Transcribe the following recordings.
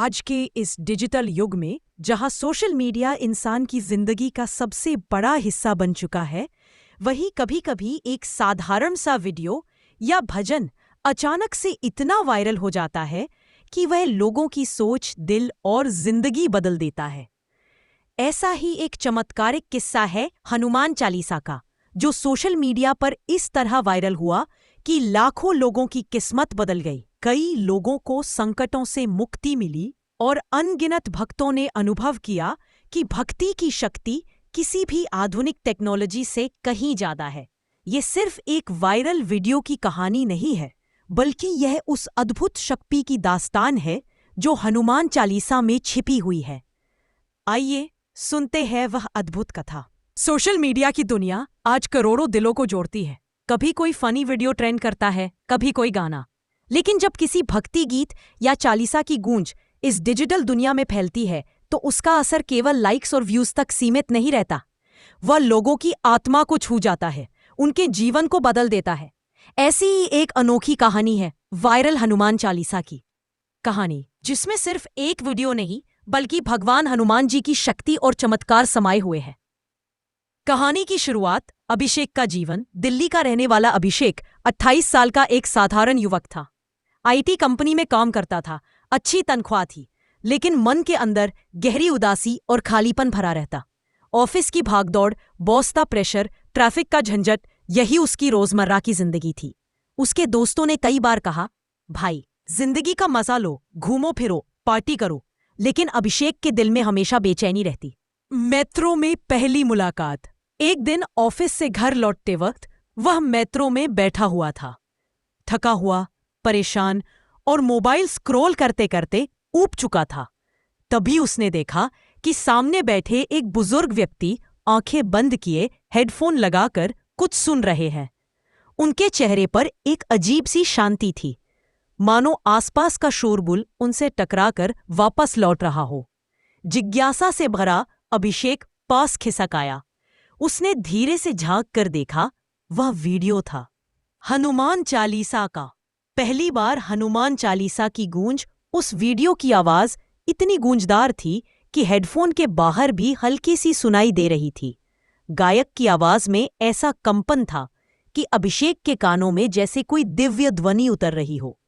आज के इस डिजिटल युग में जहां सोशल मीडिया इंसान की जिंदगी का सबसे बड़ा हिस्सा बन चुका है, वहीं कभी-कभी एक साधारण सा वीडियो या भजन अचानक से इतना वायरल हो जाता है कि वह लोगों की सोच, दिल और जिंदगी बदल देता है। ऐसा ही एक चमत्कारिक किस्सा है हनुमान चालीसा का, जो सोशल मीडिया पर इस तरह वायरल हुआ कि लाखों लोगों की किस्मत बदल गई। कई लोगों को संकटों से मुक्ति मिली और अनगिनत भक्तों ने अनुभव किया कि भक्ति की शक्ति किसी भी आधुनिक टेक्नोलॉजी से कहीं ज्यादा है। ये सिर्फ एक वायरल वीडियो की कहानी नहीं है, बल्कि यह उस अद्भुत शक्ति की दास्तान है जो हनुमान चालीसा में छिपी हुई है। आइए सुनते हैं वह अद्भुत कथा। सोशल मीडिया की दुनिया आज करोड़ों दिलों को जोड़ती है। कभी कोई फनी वीडियो ट्रेंड करता है, कभी कोई गाना। लेकिन जब किसी भक्ति गीत या चालीसा की गूंज इस डिजिटल दुनिया में फैलती है, तो उसका असर केवल लाइक्स और व्यूज तक सीमित नहीं रहता। वह लोगों की आत्मा को छू जाता है, उनके जीवन को बदल देता है। ऐसी ही एक अनोखी कहानी है वायरल हनुमान चालीसा की कहानी, जिसमें सिर्फ एक वीडियो नहीं बल्कि भगवान हनुमान जी की शक्ति और चमत्कार समाये हुए हैं। कहानी की शुरुआत अभिषेक का जीवन। दिल्ली का रहने वाला अभिषेक 28 साल का एक साधारण युवक था। आईटी कंपनी में काम करता था, अच्छी तनख्वाह थी, लेकिन मन के अंदर गहरी उदासी और खालीपन भरा रहता। ऑफिस की भागदौड़, बॉस का प्रेशर, ट्रैफिक का झंझट, यही उसकी रोजमर्रा की जिंदगी थी। उसके दोस्तों ने कई बार कहा, भाई जिंदगी का मजा लो, घूमो फिरो, पार्टी करो, लेकिन अभिषेक के दिल में हमेशा बेचैनी रहती। मेट्रो में पहली मुलाकात। एक दिन ऑफिस से घर लौटते वक्त वह मेट्रो में बैठा हुआ था, थका हुआ, परेशान और मोबाइल स्क्रॉल करते करते ऊब चुका था। तभी उसने देखा कि सामने बैठे एक बुजुर्ग व्यक्ति आंखें बंद किए हेडफोन लगाकर कुछ सुन रहे हैं। उनके चेहरे पर एक अजीब सी शांति थी, मानो आसपास का शोरगुल उनसे टकराकर वापस लौट रहा हो। जिज्ञासा से भरा अभिषेक पास खिसक आया। उसने धीरे से झांक कर देखा, वह वीडियो था हनुमान चालीसा का। पहली बार हनुमान चालीसा की गूंज, उस वीडियो की आवाज इतनी गूंजदार थी कि हेडफोन के बाहर भी हल्की सी सुनाई दे रही थी। गायक की आवाज में ऐसा कंपन था कि अभिषेक के कानों में जैसे कोई दिव्य ध्वनि उतर रही हो।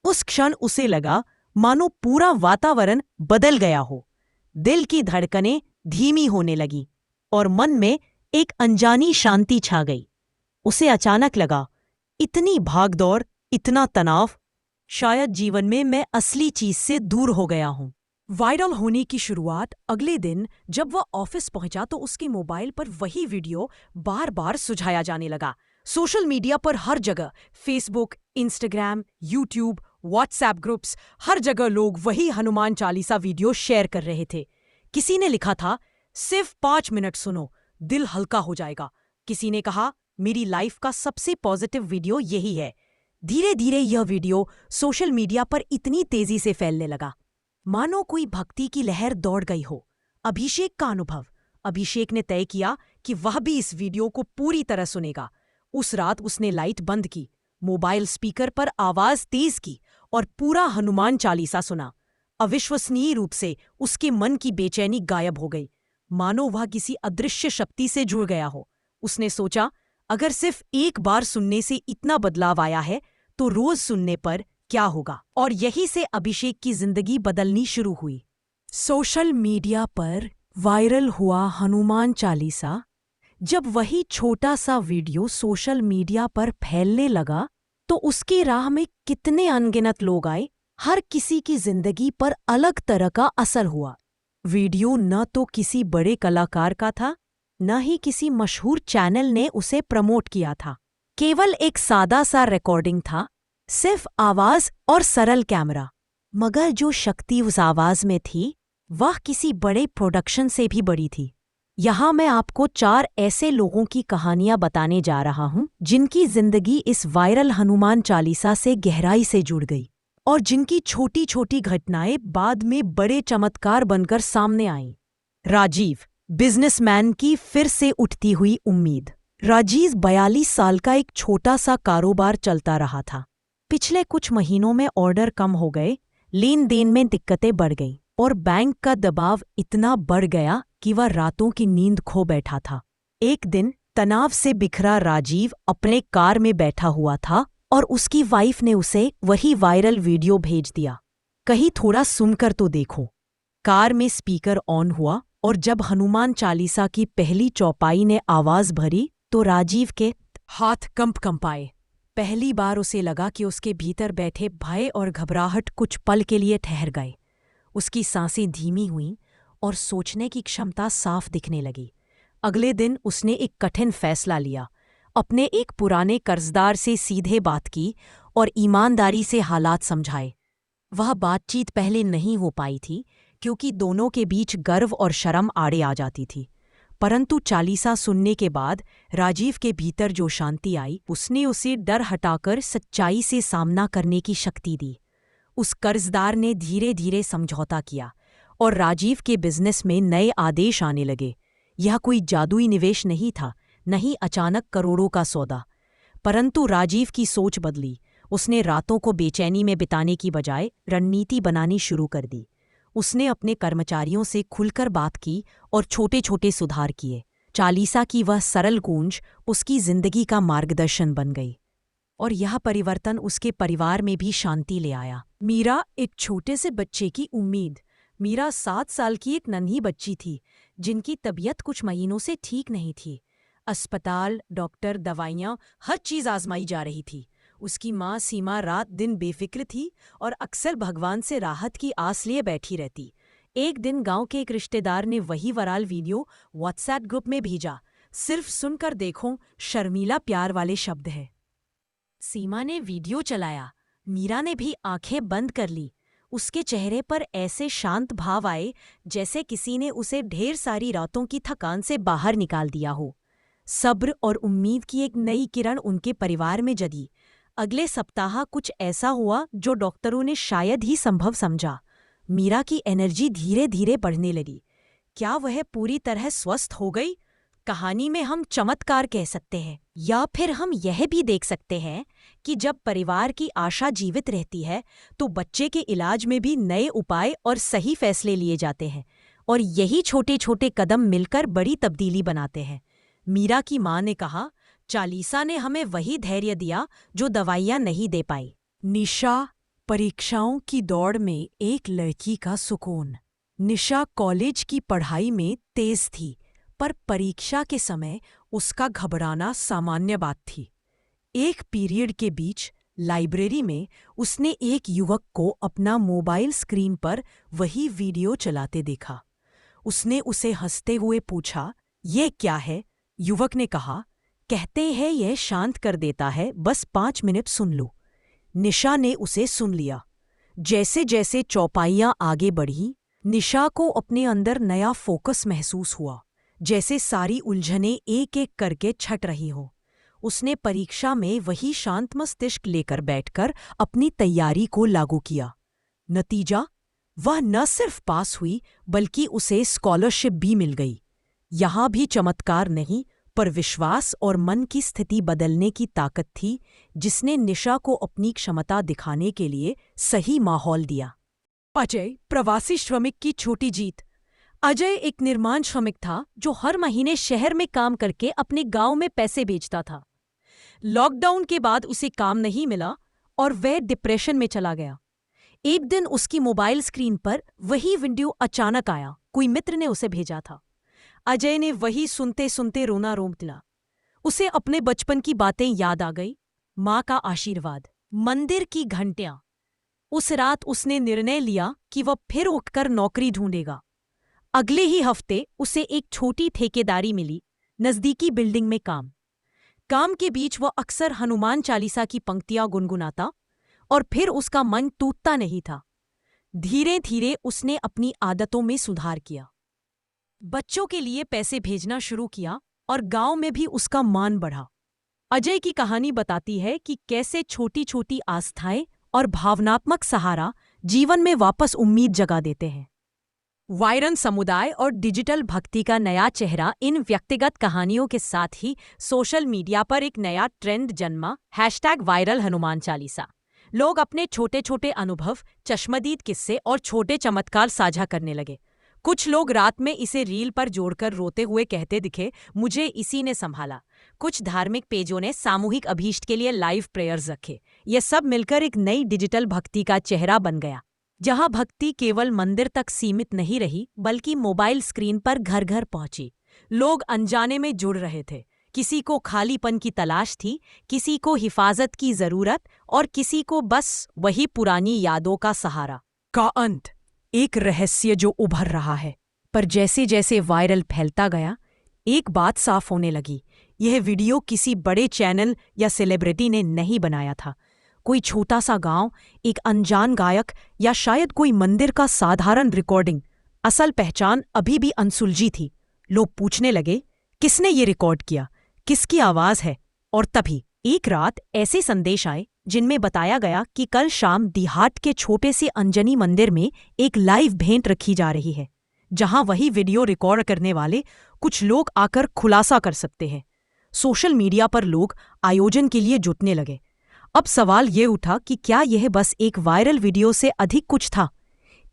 उस क्षण उसे लगा मानो पूरा वातावरण बदल गया हो। दिल की धड़कनें धीमी होने लगी और मन में एक अनजानी शांति छा गई। उसे अचानक लगा, इतनी भागदौड़, इतना तनाव, शायद जीवन में मैं असली चीज से दूर हो गया हूं। वायरल होने की शुरुआत अगले दिन जब वह ऑफिस पहुंचा तो उसके मोबाइल पर वही वीडियो बार बार सुझाया जाने लगा। सोशल मीडिया पर हर जगह, Facebook, Instagram, YouTube, WhatsApp groups, हर जगह लोग वही हनुमान चालीसा वीडियो शेयर कर रहे थे। किसी ने लिखा था, सिर्फ 5 मिनट सुनो, दिल हल्का हो जाएगा। किसी ने कहा, मेरी लाइफ का सबसे पॉजिटिव वीडियो यही है। धीरे धीरे यह वीडियो सोशल मीडिया पर इतनी तेजी से फैलने लगा, मानो कोई भक्ति की लहर दौड़ गई हो। अभिषेक का अनुभव। अभिषेक ने तय किया कि वह भी इस वीडियो को पूरी तरह सुनेगा। उस रात उसने लाइट बंद की, मोबाइल स्पीकर पर आवाज तेज की और पूरा हनुमान चालीसा सुना। अविश्वसनीय रूप से उसके मन की बेचैनी गायब हो गई, मानो वह किसी अदृश्य शक्ति से जुड़ गया हो। उसने सोचा, अगर सिर्फ एक बार सुनने से इतना बदलाव आया है, तो रोज सुनने पर क्या होगा। और यही से अभिषेक की जिंदगी बदलनी शुरू हुई। सोशल मीडिया पर वायरल हुआ हनुमान चालीसा। जब वही छोटा सा वीडियो सोशल मीडिया पर फैलने लगा, तो उसकी राह में कितने अनगिनत लोग आए। हर किसी की जिंदगी पर अलग तरह का असर हुआ। वीडियो न तो किसी बड़े कलाकार का था, न ही किसी मशहूर चैनल ने उसे प्रमोट किया था। केवल एक सादा सा रिकॉर्डिंग था, सिर्फ आवाज और सरल कैमरा। मगर जो शक्ति उस आवाज में थी, वह किसी बड़े प्रोडक्शन से भी बड़ी थी। यहाँ मैं आपको 4 ऐसे लोगों की कहानियां बताने जा रहा हूं, जिनकी जिंदगी इस वायरल हनुमान चालीसा से गहराई से जुड़ गई और जिनकी छोटी छोटी घटनाएं बाद में बड़े चमत्कार बनकर सामने आईं। राजीव, बिजनेसमैन की फिर से उठती हुई उम्मीद। राजीव 42 साल का एक छोटा सा कारोबार चलता रहा था। पिछले कुछ महीनों में ऑर्डर कम हो गए, लेन देन में दिक्कतें बढ़ गईं और बैंक का दबाव इतना बढ़ गया कि वह रातों की नींद खो बैठा था। एक दिन तनाव से बिखरा राजीव अपने कार में बैठा हुआ था और उसकी वाइफ ने उसे वही वायरल वीडियो भेज दिया। कहीं थोड़ा सुनकर तो देखो। कार में स्पीकर ऑन हुआ और जब हनुमान चालीसा की पहली चौपाई ने आवाज भरी तो राजीव के हाथ कंपाए। पहली बार उसे लगा कि उसके भीतर बैठे भय और घबराहट कुछ पल के लिए ठहर गए। उसकी सांसें धीमी हुईं और सोचने की क्षमता साफ दिखने लगी। अगले दिन उसने एक कठिन फैसला लिया। अपने एक पुराने कर्जदार से सीधे बात की और ईमानदारी से हालात समझाए। वह बातचीत पहले नहीं हो पाई थी क्योंकि दोनों के बीच गर्व और शर्म आड़े आ जाती थी, परंतु चालीसा सुनने के बाद राजीव के भीतर जो शांति आई उसने उसे डर हटाकर सच्चाई से सामना करने की शक्ति दी। उस कर्जदार ने धीरे धीरे समझौता किया और राजीव के बिजनेस में नए आदेश आने लगे। यह कोई जादुई निवेश नहीं था, नहीं अचानक करोड़ों का सौदा, परंतु राजीव की सोच बदली। उसने रातों को बेचैनी में बिताने की बजाय रणनीति बनानी शुरू कर दी। उसने अपने कर्मचारियों से खुलकर बात की और छोटे छोटे सुधार किए। चालीसा की वह सरल गूंज उसकी जिंदगी का मार्गदर्शन बन गई और यह परिवर्तन उसके परिवार में भी शांति ले आया। मीरा एक छोटे से बच्चे की उम्मीद। मीरा 7 साल की एक नन्ही बच्ची थी जिनकी तबीयत कुछ महीनों से ठीक नहीं थी। अस्पताल, डॉक्टर, दवाइयाँ, हर चीज़ आजमाई जा रही थी। उसकी माँ सीमा रात दिन बेफिक्र थी और अक्सर भगवान से राहत की आस लिए बैठी रहती। एक दिन गांव के एक रिश्तेदार ने वही वायरल वीडियो व्हाट्सएप ग्रुप में भेजा। सिर्फ सुनकर देखो, शर्मीला प्यार वाले शब्द है। सीमा ने वीडियो चलाया। मीरा ने भी आंखें बंद कर ली। उसके चेहरे पर ऐसे शांत भाव आए जैसे किसी ने उसे ढेर सारी रातों की थकान से बाहर निकाल दिया हो। सब्र और उम्मीद की एक नई किरण उनके परिवार में जगी। अगले सप्ताह कुछ ऐसा हुआ जो डॉक्टरों ने शायद ही संभव समझा। मीरा की एनर्जी धीरे धीरे बढ़ने लगी। क्या वह पूरी तरह स्वस्थ हो गई? कहानी में हम चमत्कार कह सकते हैं, या फिर हम यह भी देख सकते हैं कि जब परिवार की आशा जीवित रहती है तो बच्चे के इलाज में भी नए उपाय और सही फैसले लिए जाते हैं, और यही छोटे छोटे कदम मिलकर बड़ी तब्दीली बनाते हैं। मीरा की माँ ने कहा, चालीसा ने हमें वही धैर्य दिया जो दवाइयाँ नहीं दे पाई। निशा, परीक्षाओं की दौड़ में एक लड़की का सुकून। निशा कॉलेज की पढ़ाई में तेज थी, पर परीक्षा के समय उसका घबराना सामान्य बात थी। एक पीरियड के बीच लाइब्रेरी में उसने एक युवक को अपना मोबाइल स्क्रीन पर वही वीडियो चलाते देखा। उसने उसे हंसते हुए पूछा, "ये क्या है?" युवक ने कहा, "कहते हैं यह शांत कर देता है, बस 5 मिनट सुन लो।" निशा ने उसे सुन लिया। जैसे जैसे चौपाइयाँ आगे बढ़ी, निशा को अपने अंदर नया फोकस महसूस हुआ, जैसे सारी उलझनें एक एक करके छट रही हो। उसने परीक्षा में वही शांत मस्तिष्क लेकर बैठकर अपनी तैयारी को लागू किया। नतीजा, वह न सिर्फ पास हुई बल्कि उसे स्कॉलरशिप भी मिल गई। यहाँ भी चमत्कार नहीं, पर विश्वास और मन की स्थिति बदलने की ताकत थी जिसने निशा को अपनी क्षमता दिखाने के लिए सही माहौल दिया। अजय, प्रवासी श्रमिक की छोटी जीत। अजय एक निर्माण श्रमिक था जो हर महीने शहर में काम करके अपने गांव में पैसे बेचता था। लॉकडाउन के बाद उसे काम नहीं मिला और वह डिप्रेशन में चला गया। एक दिन उसकी मोबाइल स्क्रीन पर वही वीडियो अचानक आया। कोई मित्र ने उसे भेजा था। अजय ने वही सुनते सुनते रोना रोक दिया। उसे अपने बचपन की बातें याद आ गई, माँ का आशीर्वाद, मंदिर की घंटियां। उस रात उसने निर्णय लिया कि वह फिर उठकर नौकरी ढूंढेगा। अगले ही हफ्ते उसे एक छोटी ठेकेदारी मिली, नजदीकी बिल्डिंग में काम। काम के बीच वह अक्सर हनुमान चालीसा की पंक्तियां गुनगुनाता और फिर उसका मन टूटता नहीं था। धीरे धीरे उसने अपनी आदतों में सुधार किया, बच्चों के लिए पैसे भेजना शुरू किया और गांव में भी उसका मान बढ़ा। अजय की कहानी बताती है कि कैसे छोटी छोटी आस्थाएं और भावनात्मक सहारा जीवन में वापस उम्मीद जगा देते हैं। वायरल समुदाय और डिजिटल भक्ति का नया चेहरा। इन व्यक्तिगत कहानियों के साथ ही सोशल मीडिया पर एक नया ट्रेंड जन्मा, #वायरल हनुमान चालीसा। लोग अपने छोटे छोटे अनुभव, चश्मदीद किस्से और छोटे चमत्कार साझा करने लगे। कुछ लोग रात में इसे रील पर जोड़कर रोते हुए कहते दिखे, मुझे इसी ने संभाला। कुछ धार्मिक पेजों ने सामूहिक अभीष्ट के लिए लाइव प्रेयर्स रखे। ये सब मिलकर एक नई डिजिटल भक्ति का चेहरा बन गया, जहां भक्ति केवल मंदिर तक सीमित नहीं रही बल्कि मोबाइल स्क्रीन पर घर घर पहुंची। लोग अनजाने में जुड़ रहे थे। किसी को खालीपन की तलाश थी, किसी को हिफाजत की जरूरत और किसी को बस वही पुरानी यादों का सहारा। का अंत एक रहस्य जो उभर रहा है। पर जैसे जैसे वायरल फैलता गया, एक बात साफ होने लगी। यह वीडियो किसी बड़े चैनल या सेलिब्रिटी ने नहीं बनाया था। कोई छोटा सा गांव, एक अनजान गायक या शायद कोई मंदिर का साधारण रिकॉर्डिंग। असल पहचान अभी भी अनसुलझी थी। लोग पूछने लगे, किसने ये रिकॉर्ड किया, किसकी आवाज है? और तभी एक रात ऐसे संदेश आए जिनमें बताया गया कि कल शाम दिहात के छोटे से अंजनी मंदिर में एक लाइव भेंट रखी जा रही है, जहां वही वीडियो रिकॉर्ड करने वाले कुछ लोग आकर खुलासा कर सकते हैं। सोशल मीडिया पर लोग आयोजन के लिए जुटने लगे। अब सवाल ये उठा कि क्या यह बस एक वायरल वीडियो से अधिक कुछ था?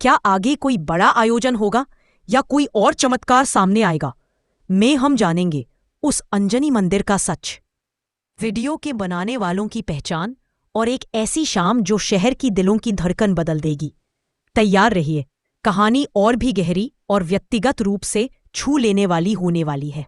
क्या आगे कोई बड़ा आयोजन होगा या कोई और चमत्कार सामने आएगा? में हम जानेंगे उस अंजनी मंदिर का सच, वीडियो के बनाने वालों की पहचान और एक ऐसी शाम जो शहर की दिलों की धड़कन बदल देगी। तैयार रहिए, कहानी और भी गहरी और व्यक्तिगत रूप से छू लेने वाली होने वाली है।